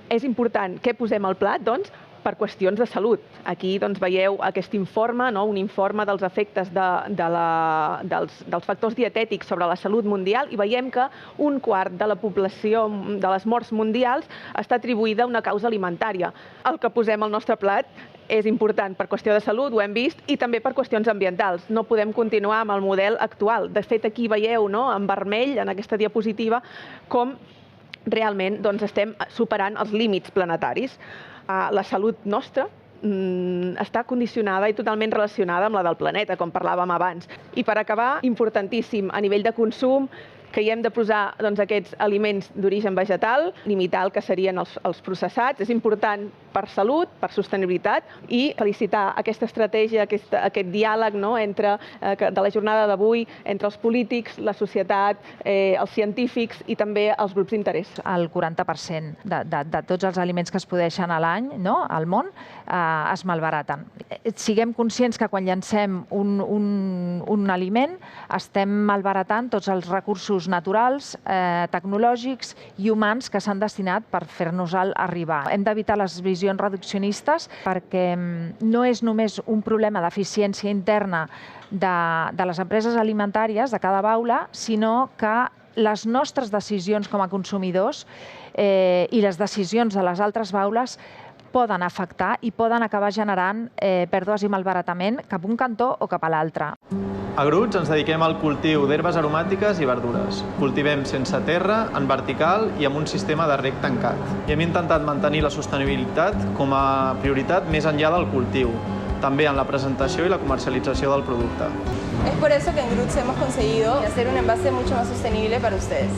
És important què posem al plat, doncs, per qüestions de salut. Aquí veieu aquest informe, un informe dels efectes dels factors dietètics sobre la salut mundial, i veiem que un quart de la població de les morts mundials està atribuïda a una causa alimentària. El que posem al nostre plat és important per qüestió de salut, ho hem vist, i també per qüestions ambientals. No podem continuar amb el model actual. De fet, aquí veieu en vermell, en aquesta diapositiva, com realment estem superant els límits planetaris. La salut nostra està condicionada i totalment relacionada amb la del planeta, com parlàvem abans. I per acabar, importantíssim, a nivell de consum, que hi hem de posar aquests aliments d'origen vegetal, limitar el que serien els processats. És important per salut, per sostenibilitat, i felicitar aquesta estratègia, aquest diàleg de la jornada d'avui entre els polítics, la societat, els científics i també els grups d'interès. El 40% de tots els aliments que es produeixen a l'any al món es malbaraten. Siguem conscients que quan llancem un aliment estem malbaratant tots els recursos naturals, tecnològics i humans que s'han destinat per fer-nos-el arribar. Hem d'evitar les visions reduccionistes perquè no és només un problema d'eficiència interna de les empreses alimentàries de cada baula, sinó que les nostres decisions com a consumidors i les decisions de les altres baules poden afectar i poden acabar generant pèrdues i malbaratament cap a un cantó o cap a l'altre. A Gruts ens dediquem al cultiu d'herbes aromàtiques i verdures. Cultivem sense terra, en vertical i amb un sistema de reg tancat. I hem intentat mantenir la sostenibilitat com a prioritat més enllà del cultiu, també en la presentació i la comercialització del producte. Es por eso que en Gruts hemos conseguido hacer un envase mucho más sostenible para ustedes.